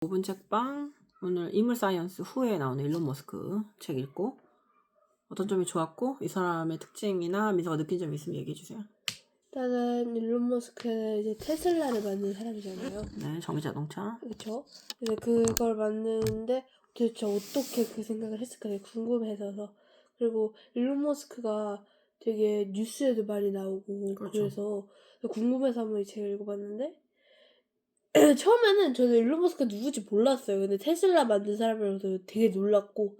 5분 책방. 오늘 인물 사이언스 후에 나오는 일론 머스크 책 읽고 어떤 점이 좋았고 이 사람의 특징이나 민서가 느낀 점이 있으면 얘기해 주세요. 일단은 일론 머스크는 이제 테슬라를 만든 사람이잖아요. 네, 전기자동차. 그렇죠. 그래서 그걸 만드는데 도대체 어떻게 그 생각을 했을까 되게 궁금해서. 그리고 일론 머스크가 되게 뉴스에도 많이 나오고 그렇죠. 그래서 궁금해서 한번 이 책을 읽어봤는데 처음에는 저는 일론 머스크가 누구지 몰랐어요. 근데 테슬라 만든 사람이라서 되게 놀랐고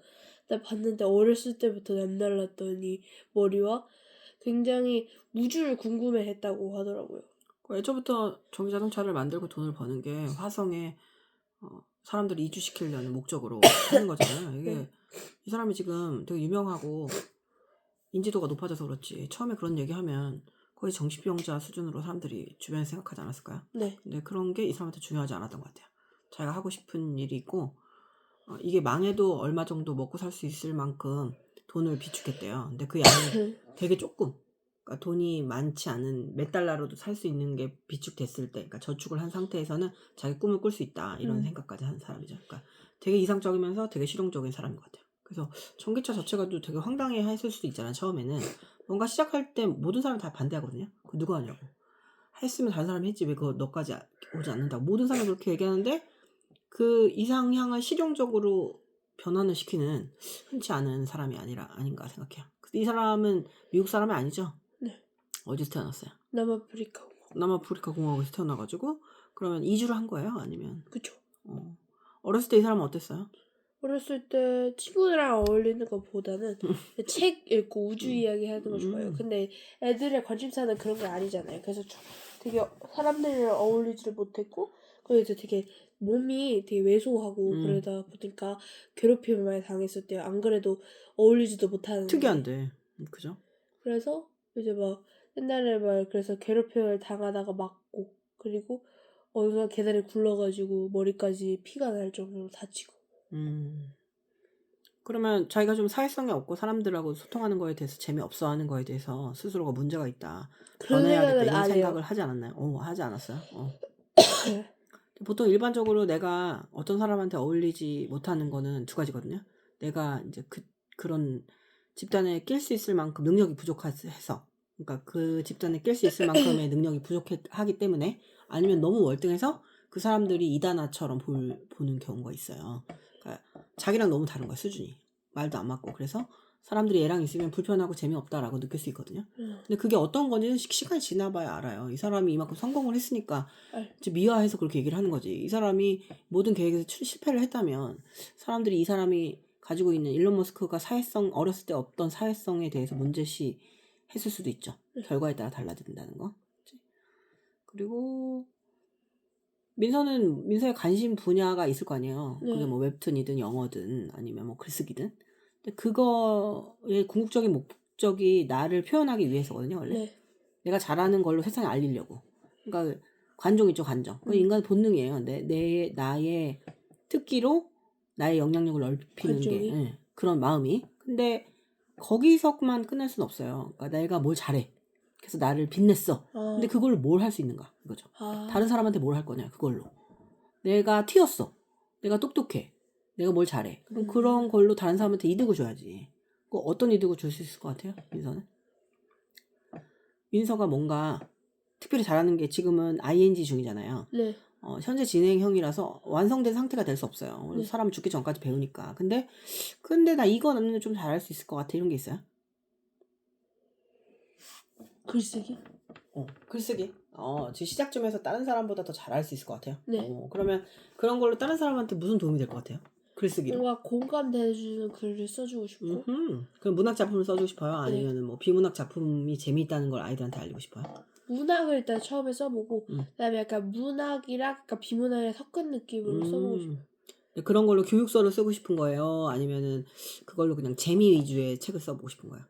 나 봤는데 어렸을 때부터 남달랐더니 머리와 굉장히 우주를 궁금해했다고 하더라고요. 애초부터 전기자동차를 만들고 돈을 버는 게 화성에 사람들을 이주시키려는 목적으로 하는 거잖아요. 이게 네. 이 사람이 지금 되게 유명하고 인지도가 높아져서 그렇지 처음에 그런 얘기하면 거의 정신병자 수준으로 사람들이 주변에 생각하지 않았을까요? 네. 근데 그런 게 이 사람한테 중요하지 않았던 것 같아요. 자기가 하고 싶은 일이 있고 이게 망해도 얼마 정도 먹고 살 수 있을 만큼 돈을 비축했대요. 근데 그 양이 되게 조금, 그러니까 돈이 많지 않은 몇 달러로도 살 수 있는 게 비축됐을 때, 그러니까 저축을 한 상태에서는 자기 꿈을 꿀 수 있다 이런 생각까지 하는 사람이죠. 그러니까 되게 이상적이면서 되게 실용적인 사람인 것 같아요. 그래서 전기차 자체가도 되게 황당해 했을 수도 있잖아요. 처음에는 뭔가 시작할 때 모든 사람이 다 반대하거든요. 그 누가 하냐고. 했으면 다른 사람이 했지 왜 그거 너까지 오지 않는다고. 모든 사람이 그렇게 얘기하는데 그 이상향을 실용적으로 변환을 시키는 흔치 않은 사람이 아닌가 생각해요. 이 사람은 미국 사람이 아니죠? 네. 어디서 태어났어요? 남아프리카. 남아프리카 공화국에서 태어나가지고 그러면 이주를 한 거예요? 아니면 그쵸. 어렸을 때 이 사람은 어땠어요? 어렸을 때 친구들이랑 어울리는 것보다는 책 읽고 우주 이야기 하는 거 좋아해요. 음. 근데 애들의 관심사는 그런 게 아니잖아요. 그래서 되게 사람들이랑 어울리지를 못했고 그래서 되게 몸이 되게 왜소하고 그러다 보니까 괴롭힘을 많이 당했을 때 안 그래도 어울리지도 못하는데 특이한데 그죠? 그래서 이제 막 옛날에 막 그래서 괴롭힘을 당하다가 맞고 그리고 어느 날 계단에 굴러가지고 머리까지 피가 날 정도로 다치고 그러면 자기가 좀 사회성이 없고 사람들하고 소통하는 거에 대해서 재미없어하는 거에 대해서 스스로가 문제가 있다. 그런 변해야겠다 생각은 이런 안 해요. 생각을 하지 않았나요? 하지 않았어요? 보통 일반적으로 내가 어떤 사람한테 어울리지 못하는 거는 두 가지거든요. 내가 이제 그런 집단에 낄 수 있을 만큼 능력이 부족해서, 그러니까 그 집단에 낄 수 있을 만큼의 능력이 부족하기 때문에, 아니면 너무 월등해서 그 사람들이 이단아처럼 보는 경우가 있어요. 그러니까 자기랑 너무 다른 거야, 수준이. 말도 안 맞고. 그래서 사람들이 얘랑 있으면 불편하고 재미없다라고 느낄 수 있거든요. 근데 그게 어떤 건지는 시간이 지나봐야 알아요. 이 사람이 이만큼 성공을 했으니까 이제 미화해서 그렇게 얘기를 하는 거지. 이 사람이 모든 계획에서 실패를 했다면 사람들이 이 사람이 가지고 있는 일론 머스크가 어렸을 때 없던 사회성에 대해서 문제시 했을 수도 있죠. 결과에 따라 달라진다는 거. 그리고 민서의 관심 분야가 있을 거 아니에요. 그게 뭐 웹툰이든 영어든 아니면 뭐 글쓰기든. 근데 그거의 궁극적인 목적이 나를 표현하기 위해서거든요, 원래. 내가 잘하는 걸로 세상에 알리려고. 그러니까 관종 있죠, 관종. 그 인간의 본능이에요. 나의 특기로 나의 영향력을 넓히는 게 그런 마음이. 근데 거기서만 끝낼 수는 없어요. 그러니까 내가 뭘 잘해. 그래서 나를 빛냈어. 근데 그걸로 뭘 할 수 있는가 이거죠. 다른 사람한테 뭘 할 거냐 그걸로. 내가 튀었어. 내가 똑똑해. 내가 뭘 잘해. 그럼 그런 걸로 다른 사람한테 이득을 줘야지. 어떤 이득을 줄 수 있을 것 같아요, 민서는? 민서가 뭔가 특별히 잘하는 게 지금은 ing 중이잖아요. 현재 진행형이라서 완성된 상태가 될 수 없어요. 사람 죽기 전까지 배우니까. 근데 나 이건 없는데 좀 잘할 수 있을 것 같아. 이런 게 있어요? 글쓰기? 글쓰기. 지금 시작점에서 다른 사람보다 더 잘할 수 있을 것 같아요. 그러면 그런 걸로 다른 사람한테 무슨 도움이 될 것 같아요? 글쓰기로. 뭔가 공감돼주는 글을 써주고 싶고. 그럼 문학 작품을 써주고 싶어요? 아니면 뭐 비문학 작품이 재미있다는 걸 아이들한테 알리고 싶어요? 문학을 일단 처음에 써보고 그다음에 약간 문학이랑 약간 비문학을 섞은 느낌으로 써보고 싶어요. 그런 걸로 교육서를 쓰고 싶은 거예요? 아니면은 그걸로 그냥 재미 위주의 책을 써보고 싶은 거예요?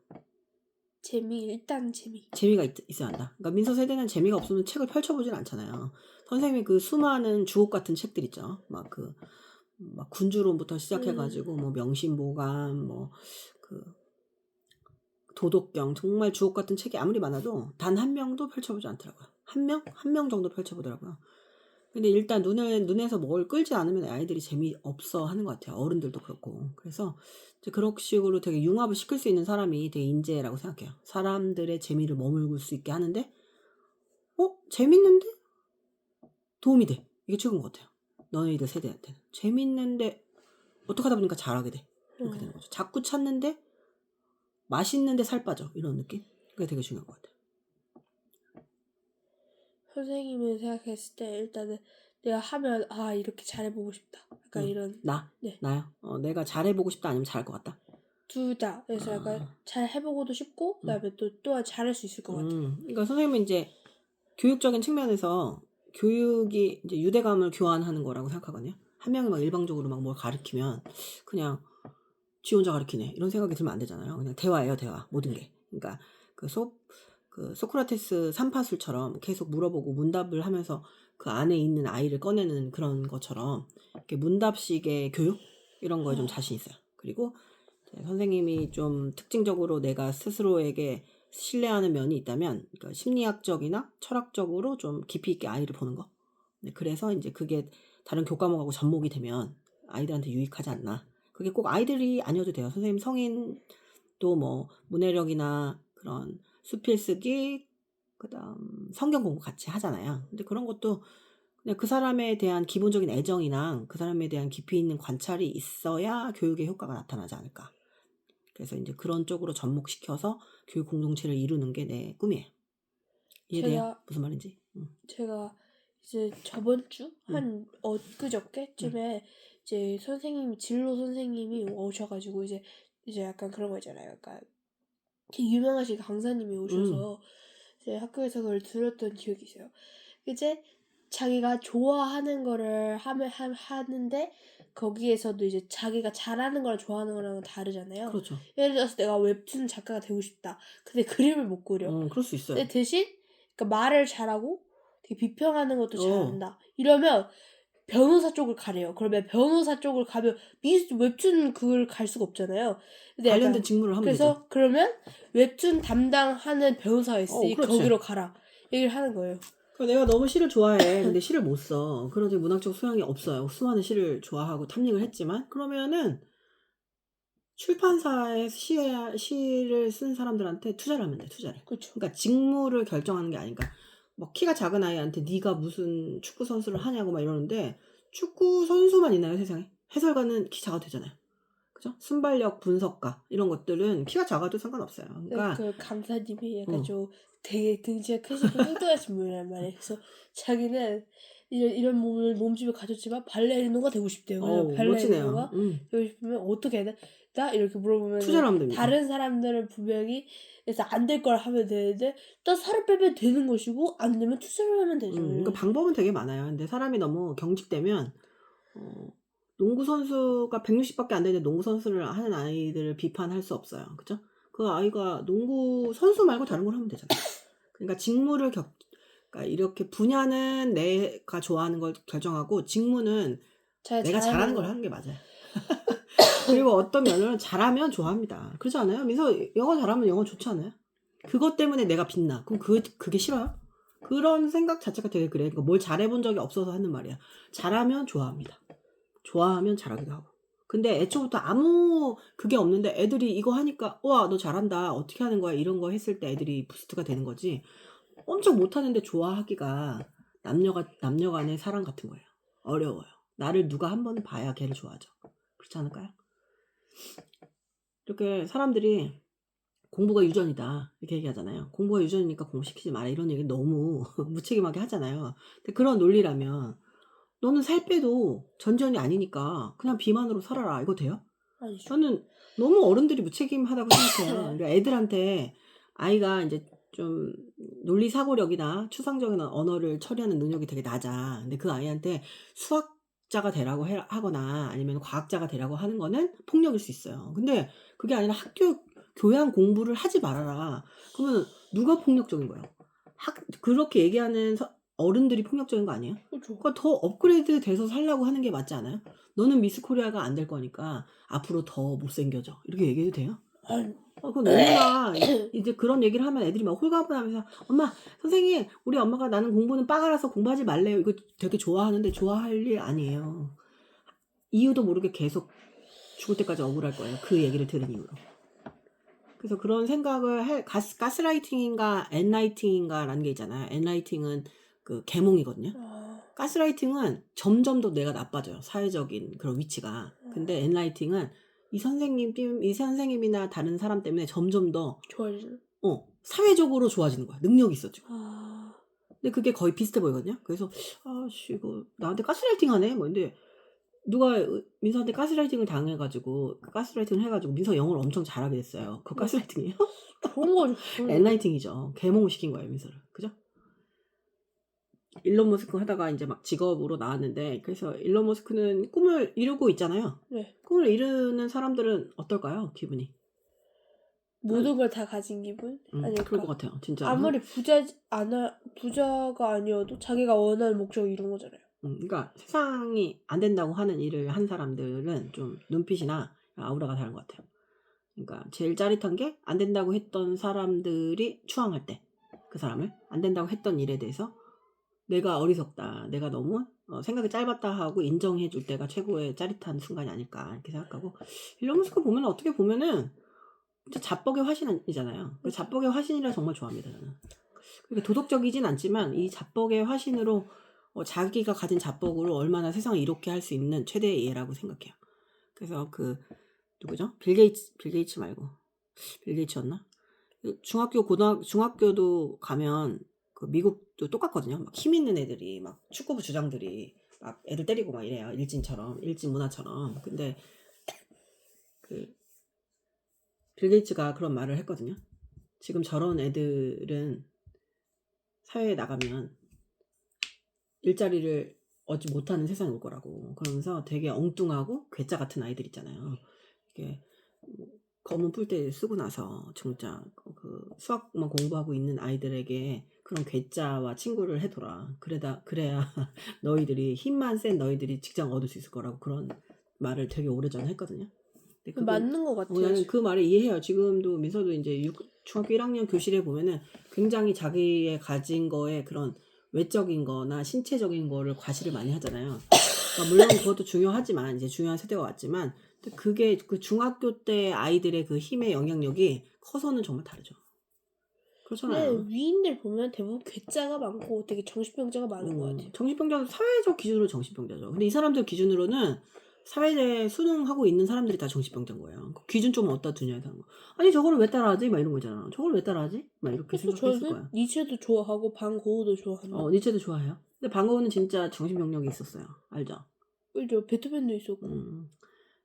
일단 재미. 재미가 있어야 한다. 그러니까 민서 세대는 재미가 없으면 책을 펼쳐보진 않잖아요. 선생님이 그 수많은 주옥 같은 책들 있죠. 막 군주론부터 시작해가지고 뭐 명심보감, 뭐 그 도덕경, 정말 주옥 같은 책이 아무리 많아도 단 한 명도 펼쳐보지 않더라고요. 한 명 정도 펼쳐보더라고요. 근데 일단 눈에서 뭘 끌지 않으면 아이들이 재미없어 하는 것 같아요. 어른들도 그렇고. 그래서 이제 그런 식으로 되게 융합을 시킬 수 있는 사람이 되게 인재라고 생각해요. 사람들의 재미를 머물고 수 있게 하는데, 재밌는데? 도움이 돼. 이게 최고인 것 같아요. 너희들 세대한테는. 재밌는데, 어떻게 하다 보니까 잘하게 돼. 이렇게 되는 거죠. 자꾸 찾는데, 맛있는데 살 빠져. 이런 느낌? 그게 되게 중요한 것 같아요. 선생님을 생각했을 때 일단은 내가 하면 이렇게 잘해보고 싶다. 약간 이런. 네. 나요? 내가 잘해보고 싶다 아니면 잘할 것 같다? 둘 다. 그래서 약간 잘 해보고도 싶고 그다음에 또한 잘할 수 있을 것 같아요. 그러니까 선생님은 이제 교육적인 측면에서 교육이 이제 유대감을 교환하는 거라고 생각하거든요. 한 명이 막 일방적으로 막 뭘 가르치면 그냥 지 혼자 가르치네 이런 생각이 들면 안 되잖아요. 그냥 대화예요, 대화. 모든 게. 그러니까 그 소크라테스 삼파술처럼 계속 물어보고 문답을 하면서 그 안에 있는 아이를 꺼내는 그런 것처럼 이렇게 문답식의 교육 이런 거에 좀 자신 있어요. 그리고 선생님이 좀 특징적으로 내가 스스로에게 신뢰하는 면이 있다면 그러니까 심리학적이나 철학적으로 좀 깊이 있게 아이를 보는 거. 그래서 이제 그게 다른 교과목하고 접목이 되면 아이들한테 유익하지 않나. 그게 꼭 아이들이 아니어도 돼요. 선생님 성인도 뭐 문해력이나 그런 수필쓰기 그다음 성경 공부 같이 하잖아요. 근데 그런 것도 그냥 그 사람에 대한 기본적인 애정이나 그 사람에 대한 깊이 있는 관찰이 있어야 교육의 효과가 나타나지 않을까. 그래서 이제 그런 쪽으로 접목시켜서 교육 공동체를 이루는 게 내 꿈이에요. 이해돼요? 무슨 말인지? 제가 이제 저번 주 한 엊그저께쯤에 이제 진로 선생님이 오셔가지고 이제 약간 그런 거 있잖아요. 약간 유명하신 강사님이 오셔서 이제 학교에서 그걸 들었던 기억이 있어요. 이제 자기가 좋아하는 거를 하는데 거기에서도 이제 자기가 잘하는 걸 좋아하는 거랑은 다르잖아요. 그렇죠. 예를 들어서 내가 웹툰 작가가 되고 싶다. 근데 그림을 못 그려. 그럴 수 있어요. 근데 대신 그러니까 말을 잘하고 되게 비평하는 것도 어. 잘한다. 이러면 변호사 쪽을 가래요. 그러면 변호사 쪽을 가면 웹툰 그걸 갈 수가 없잖아요. 근데 관련된 약간 직무를 하면 그래서 되죠. 그러면 웹툰 담당하는 변호사가 있으니 그렇지. 거기로 가라. 얘기를 하는 거예요. 내가 너무 시를 좋아해. 근데 시를 못 써. 그러지 문학적 소양이 없어요. 수많은 시를 좋아하고 탐닉을 했지만 그러면은 출판사에 시를 쓴 사람들한테 투자를 하면 돼. 투자를. 그렇죠. 그러니까 직무를 결정하는 게 아니까 뭐 키가 작은 아이한테 네가 무슨 축구 선수를 하냐고 막 이러는데 축구 선수만 있나요 세상에? 해설가는 키 작아도 되잖아요. 그죠? 순발력 분석가 이런 것들은 키가 작아도 상관없어요. 그러니까 그 강사님이 약간 좀 되게 등치가 크시고 뚱뚱하신 분이란 말이에요. 그래서 자기는 이런 몸집을 가졌지만 발레리노가 되고 싶대요. 그래서 멋지네요. 발레리노가 되고 싶으면 어떻게 해야 돼? 나 이렇게 물어보면 투자를 하면 됩니다. 다른 사람들은 분명히 그래서 안 될 걸 하면 되는데 나 살을 빼면 되는 것이고 안 되면 투자를 하면 되죠. 그러니까 방법은 되게 많아요. 근데 사람이 너무 경직되면 농구 선수가 160밖에 안 되는데 농구 선수를 하는 아이들을 비판할 수 없어요. 그죠? 그 아이가 농구 선수 말고 다른 걸 하면 되잖아요. 그러니까 직무를 그러니까 이렇게 분야는 내가 좋아하는 걸 결정하고 직무는 내가 잘하는 걸 하는 게 맞아요. 그리고 어떤 면은 잘하면 좋아합니다. 그렇지 않아요? 그래서 영어 잘하면 영어 좋지 않아요? 그것 때문에 내가 빛나. 그럼 그게 싫어요? 그런 생각 자체가 되게 그래. 그러니까 뭘 잘해본 적이 없어서 하는 말이야. 잘하면 좋아합니다. 좋아하면 잘하기도 하고. 근데 애초부터 아무 그게 없는데 애들이 이거 하니까 와, 너 잘한다. 어떻게 하는 거야? 이런 거 했을 때 애들이 부스트가 되는 거지. 엄청 못하는데 좋아하기가 남녀 간의 사랑 같은 거예요. 어려워요. 나를 누가 한 번 봐야 걔를 좋아하죠. 그렇지 않을까요? 이렇게 사람들이 공부가 유전이다 이렇게 얘기하잖아요. 공부가 유전이니까 공부시키지 마라 이런 얘기 너무 무책임하게 하잖아요. 근데 그런 논리라면 너는 살 빼도 전전이 아니니까 그냥 비만으로 살아라 이거 돼요? 아니죠. 저는 너무 어른들이 무책임하다고 생각해요. 그러니까 애들한테 아이가 이제 좀 논리 사고력이나 추상적인 언어를 처리하는 능력이 되게 낮아. 근데 그 아이한테 수학자가 되라고 하거나 아니면 과학자가 되라고 하는 거는 폭력일 수 있어요. 근데 그게 아니라 학교 교양 공부를 하지 말아라. 그러면 누가 폭력적인 거예요? 그렇게 얘기하는 어른들이 폭력적인 거 아니에요? 그렇죠. 그러니까 더 업그레이드 돼서 살라고 하는 게 맞지 않아요? 너는 미스 코리아가 안 될 거니까 앞으로 더 못생겨져. 이렇게 얘기해도 돼요? 그건 너무나 이제 그런 얘기를 하면 애들이 막 홀가분하면서 엄마 선생님 우리 엄마가 나는 공부는 빠가라서 공부하지 말래요. 이거 되게 좋아하는데 좋아할 일 아니에요. 이유도 모르게 계속 죽을 때까지 억울할 거예요. 그 얘기를 들은 이후로. 그래서 그런 생각을 가스라이팅인가 엔라이팅인가라는 게 있잖아요. 엔라이팅은 그 계몽이거든요. 가스라이팅은 점점 더 내가 나빠져요. 사회적인 그런 위치가. 근데 엔라이팅은 이 선생님이나 다른 사람 때문에 점점 더 좋아지는. 사회적으로 좋아지는 거야. 능력이 있어지고. 근데 그게 거의 비슷해 보이거든요. 그래서 아씨 이거 나한테 가스라이팅 하네. 뭐 근데 누가 민서한테 가스라이팅을 당해가지고 가스라이팅을 해가지고 민서 영어를 엄청 잘하게 됐어요. 그거 가스라이팅이에요? 좋은 거죠. 엔라이팅이죠. 계몽을 시킨 거예요, 민서를. 그죠? 일론 머스크 하다가 이제 막 직업으로 나왔는데 그래서 일론 머스크는 꿈을 이루고 있잖아요. 네. 꿈을 이루는 사람들은 어떨까요? 기분이? 모든 걸 다 가진 기분? 아닐까? 그럴 것 같아요. 진짜. 아무리 부자가 아니어도 자기가 원하는 목적을 이룬 거잖아요. 그러니까 세상이 안 된다고 하는 일을 한 사람들은 좀 눈빛이나 아우라가 다른 것 같아요. 그러니까 제일 짜릿한 게 안 된다고 했던 사람들이 추앙할 때 그 사람을 안 된다고 했던 일에 대해서 내가 어리석다, 내가 너무 생각이 짧았다 하고 인정해 줄 때가 최고의 짜릿한 순간이 아닐까 이렇게 생각하고 일론 머스크 보면 어떻게 보면은 진짜 자뻑의 화신이잖아요. 그 자뻑의 화신이라 정말 좋아합니다 저는. 그러니까 도덕적이진 않지만 이 자뻑의 화신으로 자기가 가진 자뻑으로 얼마나 세상을 이롭게 할 수 있는 최대의 예라고 생각해요. 그래서 그 누구죠? 빌 게이츠 말고 빌 게이츠였나? 중학교도 가면 그 미국도 똑같거든요. 막 힘 있는 애들이 막 축구부 주장들이 막 애들 때리고 막 이래요. 일진 문화처럼. 근데 그 빌 게이츠가 그런 말을 했거든요. 지금 저런 애들은 사회에 나가면 일자리를 얻지 못하는 세상이 올 거라고. 그러면서 되게 엉뚱하고 괴짜 같은 아이들 있잖아요. 이게 검은 뿔테 쓰고 나서 진짜 그 수학만 공부하고 있는 아이들에게 그런 괴짜와 친구를 해둬라. 그래야 너희들이 힘만 센 너희들이 직장 얻을 수 있을 거라고 그런 말을 되게 오래전에 했거든요. 근데 그건 맞는 것 같아요. 나는 그 말을 이해해요. 지금도 민서도 이제 중학교 1학년 교실에 보면은 굉장히 자기의 가진 거에 그런 외적인 거나 신체적인 거를 과시를 많이 하잖아요. 그러니까 물론 그것도 중요하지만 이제 중요한 세대가 왔지만 그게 그 중학교 때 아이들의 그 힘의 영향력이 커서는 정말 다르죠. 그렇잖아요. 근데 위인들 보면 대부분 괴짜가 많고 되게 정신병자가 많은 것 같아요. 정신병자는 사회적 기준으로 정신병자죠. 근데 이 사람들 기준으로는 사회에 수능하고 있는 사람들이 다 정신병자인 거예요. 그 기준 좀 어디다 두냐에 따른 거. 아니 저거를 왜 따라하지? 막 이런 거잖아. 저걸 왜 따라하지? 막 이렇게 그래서 생각했을 저는 거야. 니체도 좋아하고 방고우도 좋아합니다. 니체도 좋아해요. 근데 방금은 진짜 정신병력이 있었어요. 알죠? 그죠? 베토벤도 있었고.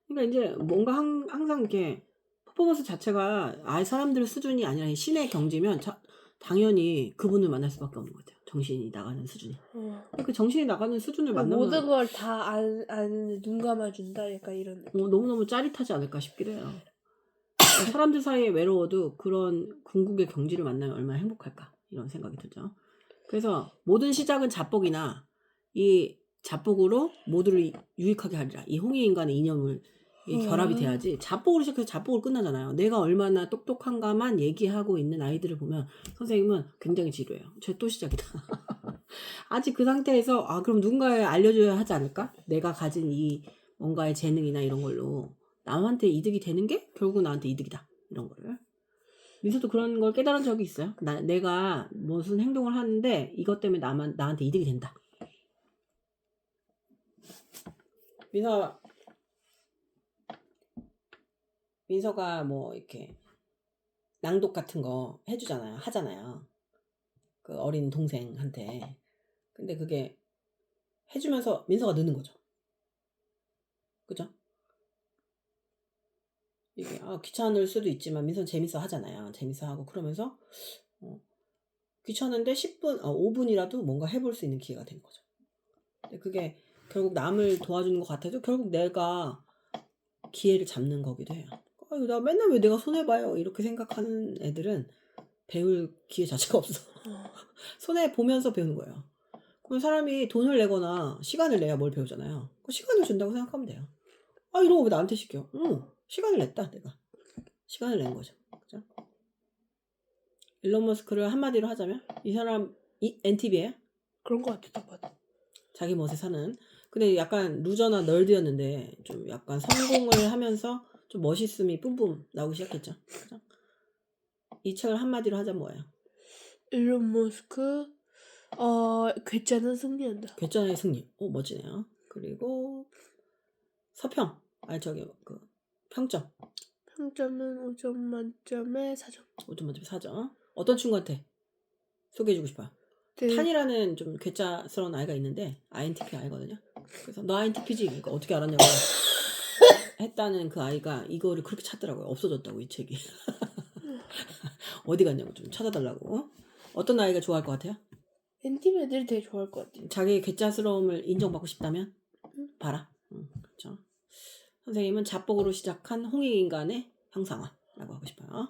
그러니까 이제 뭔가 항상 이렇게 퍼포먼스 자체가 사람들의 수준이 아니라 신의 경지면 당연히 그분을 만날 수밖에 없는 것 같아요. 정신이 나가는 수준이. 그 정신이 나가는 수준을 만나면 모든 걸 다 아는데 눈 감아준다? 약간 이런 느낌. 너무너무 짜릿하지 않을까 싶기도 해요. 사람들 사이에 외로워도 그런 궁극의 경지를 만나면 얼마나 행복할까 이런 생각이 들죠. 그래서 모든 시작은 자뻑이나 이 자뻑으로 모두를 유익하게 하리라. 이 홍익인간의 이념을 결합이 돼야지. 자뻑으로 시작해서 자뻑으로 끝나잖아요. 내가 얼마나 똑똑한가만 얘기하고 있는 아이들을 보면 선생님은 굉장히 지루해요. 쟤 또 시작이다. 아직 그 상태에서 그럼 누군가에 알려줘야 하지 않을까? 내가 가진 이 뭔가의 재능이나 이런 걸로 남한테 이득이 되는 게 결국 나한테 이득이다. 이런 거를. 민서도 그런 걸 깨달은 적이 있어요. 내가 무슨 행동을 하는데 이것 때문에 나한테 이득이 된다. 민서가 뭐 이렇게 낭독 같은 거 하잖아요. 그 어린 동생한테. 근데 그게 해주면서 민서가 느는 거죠. 그죠? 이게 귀찮을 수도 있지만 민서는 재밌어 하잖아요. 재밌어 하고 그러면서 귀찮은데 10분, 5분이라도 뭔가 해볼 수 있는 기회가 된 거죠. 근데 그게 결국 남을 도와주는 것 같아도 결국 내가 기회를 잡는 거기도 해요. 나 맨날 왜 내가 손해봐요 이렇게 생각하는 애들은 배울 기회 자체가 없어. 손해보면서 배우는 거예요. 그럼 사람이 돈을 내거나 시간을 내야 뭘 배우잖아요. 그 시간을 준다고 생각하면 돼요. 이런 거 왜 나한테 시켜? 시간을 냈다 내가. 시간을 낸 거죠. 그죠? 일론 머스크를 한마디로 하자면 이 사람 NTV예요? 그런 거 같아, 딱 봐도. 자기 멋에 사는. 근데 약간 루저나 널드였는데 좀 약간 성공을 하면서 좀 멋있음이 뿜뿜 나오기 시작했죠. 그죠? 이 책을 한마디로 하자면 뭐예요? 일론 머스크 괴짜는 승리한다. 괴짜의 승리. 오, 멋지네요. 그리고 서평. 아니 저기 그 평점. 평점은 5점 만점에 4점. 5점 만점에 4점. 어떤 친구한테 소개해주고 싶어요? 네. 탄이라는 좀 괴짜스러운 아이가 있는데 INTP 아이거든요. 그래서 너 INTP지? 그러니까 어떻게 알았냐고 했다는 그 아이가 이거를 그렇게 찾더라고요. 없어졌다고 이 책이. 어디 갔냐고 좀 찾아달라고. 어떤 아이가 좋아할 것 같아요? 엔팀 애들이 되게 좋아할 것 같아. 자기의 괴짜스러움을 인정받고 싶다면 봐라. 그렇죠. 선생님은 자뻑으로 시작한 홍익인간의 형상화라고 하고 싶어요.